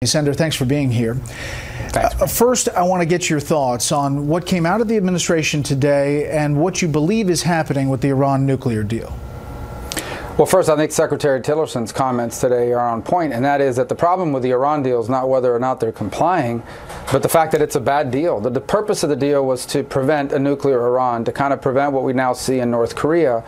Senator, thanks for being here. Thanks. First, I want to get your thoughts on what came out of the administration today and what you believe is happening with the Iran nuclear deal. Well, first, I think Secretary Tillerson's comments today are on point, and that is that the problem with the Iran deal is not whether or not they're complying, but the fact that it's a bad deal. The purpose of the deal was to prevent a nuclear Iran, to kind of prevent what we now see in North Korea.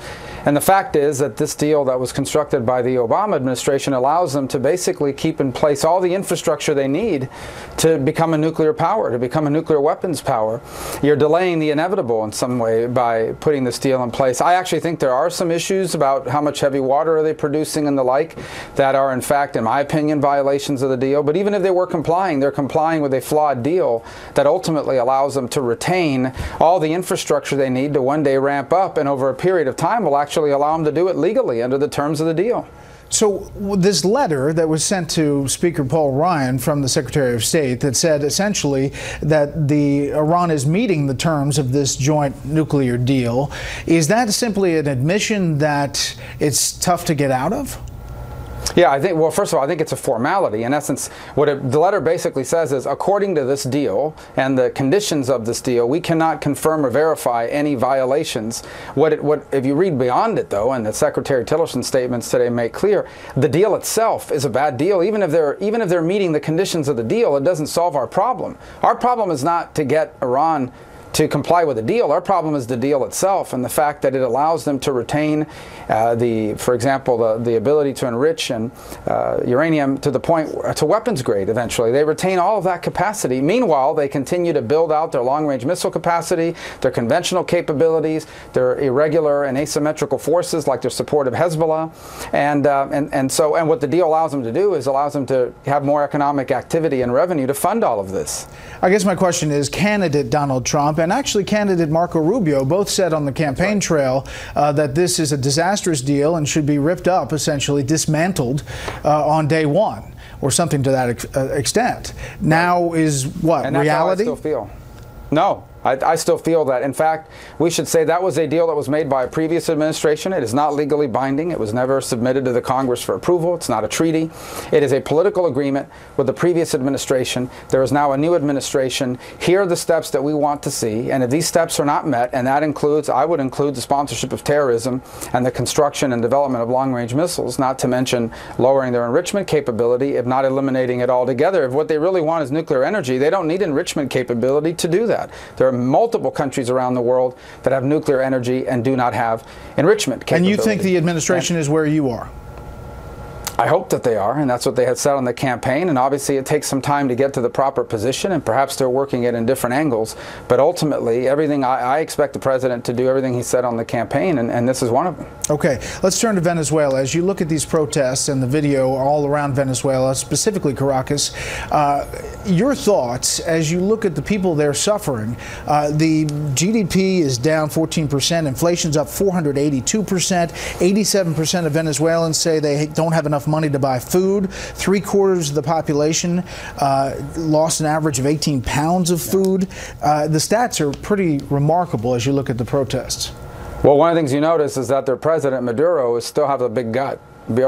And the fact is that this deal that was constructed by the Obama administration allows them to basically keep in place all the infrastructure they need to become a nuclear power, to become a nuclear weapons power. You're delaying the inevitable in some way by putting this deal in place. I actually think there are some issues about how much heavy water are they producing and the like that are, in fact, in my opinion, violations of the deal. But even if they were complying, they're complying with a flawed deal that ultimately allows them to retain all the infrastructure they need to one day ramp up, and over a period of time will actually allow them to do it legally under the terms of the deal. So this letter that was sent to Speaker Paul Ryan from the Secretary of State that said essentially that Iran is meeting the terms of this joint nuclear deal, is that simply an admission that it's tough to get out of? Yeah, I think, well, first of all, I think it's a formality. In essence, what the letter basically says is, according to this deal and the conditions of this deal, we cannot confirm or verify any violations. If you read beyond it, though, and the Secretary Tillerson's statements today make clear, the deal itself is a bad deal. Even if they're meeting the conditions of the deal, it doesn't solve our problem. Our problem is not to get Iran to comply with the deal. Our problem is the deal itself and the fact that it allows them to retain for example, the ability to enrich uranium to the point to weapons grade eventually. They retain all of that capacity. Meanwhile, they continue to build out their long-range missile capacity, their conventional capabilities, their irregular and asymmetrical forces like their support of Hezbollah, and what the deal allows them to do is allows them to have more economic activity and revenue to fund all of this. I guess my question is, candidate Donald Trump and actually candidate Marco Rubio both said on the campaign trail that this is a disastrous deal and should be ripped up, essentially dismantled on day one, or something to that extent. Now is what, and that's reality? How I still feel. No. I still feel that. In fact, we should say that was a deal that was made by a previous administration. It is not legally binding. It was never submitted to the Congress for approval. It's not a treaty. It is a political agreement with the previous administration. There is now a new administration. Here are the steps that we want to see. And if these steps are not met, and that includes, I would include the sponsorship of terrorism and the construction and development of long-range missiles, not to mention lowering their enrichment capability, if not eliminating it altogether. If what they really want is nuclear energy, they don't need enrichment capability to do that. There are multiple countries around the world that have nuclear energy and do not have enrichment capability. And you think the administration is where you are? I hope that they are, and that's what they had said on the campaign, and obviously it takes some time to get to the proper position, and perhaps they're working it in different angles, but ultimately everything I expect the president to do everything he said on the campaign, and this is one of them. Okay, let's turn to Venezuela. As you look at these protests and the video all around Venezuela, specifically Caracas, your thoughts as you look at the people there suffering. The GDP is down 14%, inflation's up 482%, 87% of Venezuelans say they don't have enough money to buy food. 3/4 of the population lost an average of 18 pounds of food. The stats are pretty remarkable as you look at the protests. Well, one of the things you notice is that their president, Maduro, still has a big gut.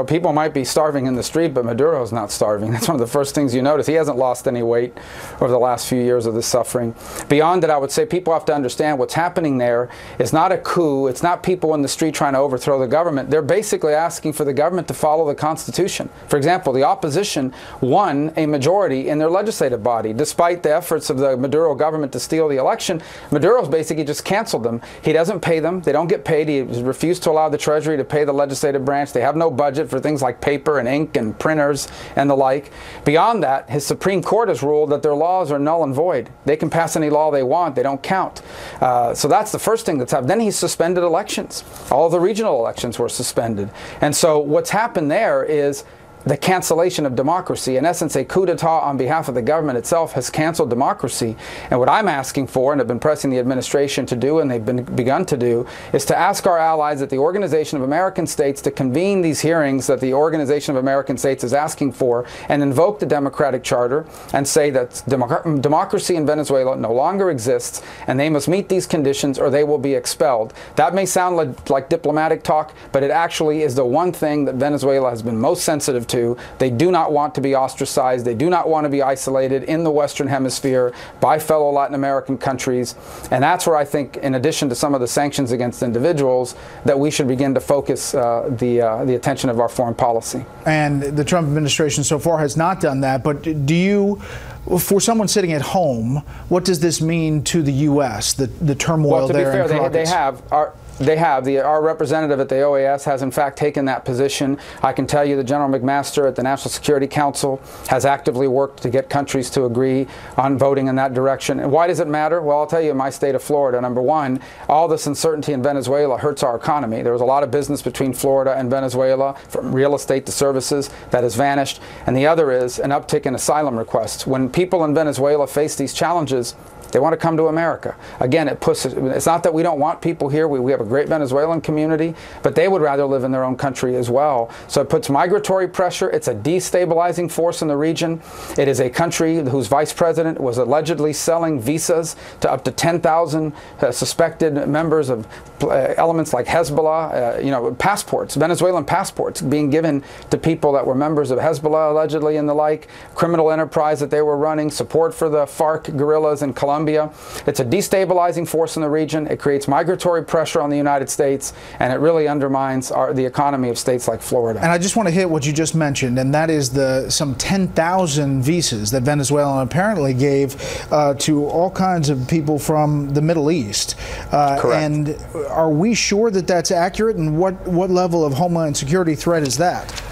People might be starving in the street, but Maduro's not starving. That's one of the first things you notice. He hasn't lost any weight over the last few years of this suffering. Beyond it, I would say people have to understand what's happening there is not a coup. It's not people in the street trying to overthrow the government. They're basically asking for the government to follow the Constitution. For example, the opposition won a majority in their legislative body. Despite the efforts of the Maduro government to steal the election, Maduro's basically just canceled them. He doesn't pay them. They don't get paid. He refused to allow the Treasury to pay the legislative branch. They have no budget for things like paper and ink and printers and the like. Beyond that, his Supreme Court has ruled that their laws are null and void. They can pass any law they want. They don't count. So that's the first thing that's happened. Then he suspended elections. All of the regional elections were suspended. And so what's happened there is the cancellation of democracy. In essence, a coup d'etat on behalf of the government itself has canceled democracy. And what I'm asking for, and have been pressing the administration to do, and they've begun to do, is to ask our allies at the Organization of American States to convene these hearings that the Organization of American States is asking for and invoke the Democratic Charter and say that democracy in Venezuela no longer exists and they must meet these conditions or they will be expelled. That may sound like diplomatic talk, but it actually is the one thing that Venezuela has been most sensitive to. They do not want to be ostracized. They do not want to be isolated in the Western Hemisphere by fellow Latin American countries. And that's where I think, in addition to some of the sanctions against individuals, that we should begin to focus the attention of our foreign policy. And the Trump administration so far has not done that. But do you, for someone sitting at home, what does this mean to the U.S., the turmoil there? Well, to be fair, they have. Our representative at the OAS has in fact taken that position. I can tell you the General McMaster at the National Security Council has actively worked to get countries to agree on voting in that direction. And why does it matter? Well, I'll tell you, in my state of Florida, number one, all this uncertainty in Venezuela hurts our economy. There was a lot of business between Florida and Venezuela, from real estate to services, that has vanished. And the other is an uptick in asylum requests. When people in Venezuela face these challenges, they want to come to America. Again, it's not that we don't want people here. We have a great Venezuelan community, but they would rather live in their own country as well. So it puts migratory pressure. It's a destabilizing force in the region. It is a country whose vice president was allegedly selling visas to up to 10,000 suspected members of elements like Hezbollah, passports, Venezuelan passports being given to people that were members of Hezbollah allegedly and the like, criminal enterprise that they were running, support for the FARC guerrillas in Colombia. It's a destabilizing force in the region. It creates migratory pressure on the United States, and it really undermines the economy of states like Florida. And I just want to hit what you just mentioned, and that is some 10,000 visas that Venezuela apparently gave to all kinds of people from the Middle East. Correct. And are we sure that that's accurate, and what level of homeland security threat is that?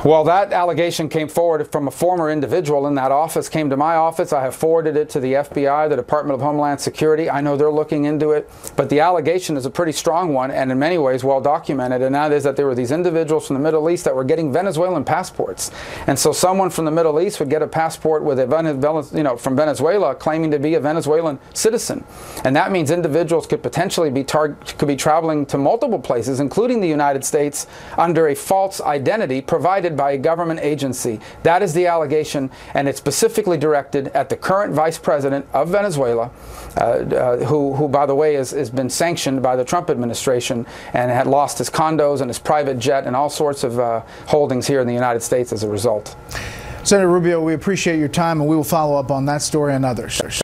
Well, that allegation came forward from a former individual in that office, came to my office. I have forwarded it to the FBI, the Department of Homeland Security. I know they're looking into it, but the allegation is a pretty strong one and in many ways well documented, and that is that there were these individuals from the Middle East that were getting Venezuelan passports. And so someone from the Middle East would get a passport with from Venezuela claiming to be a Venezuelan citizen. And that means individuals could potentially be traveling to multiple places, including the United States, under a false identity provided by a government agency. That is the allegation, and it's specifically directed at the current vice president of Venezuela, who, by the way, has been sanctioned by the Trump administration and had lost his condos and his private jet and all sorts of holdings here in the United States as a result. Senator Rubio, we appreciate your time, and we will follow up on that story and others.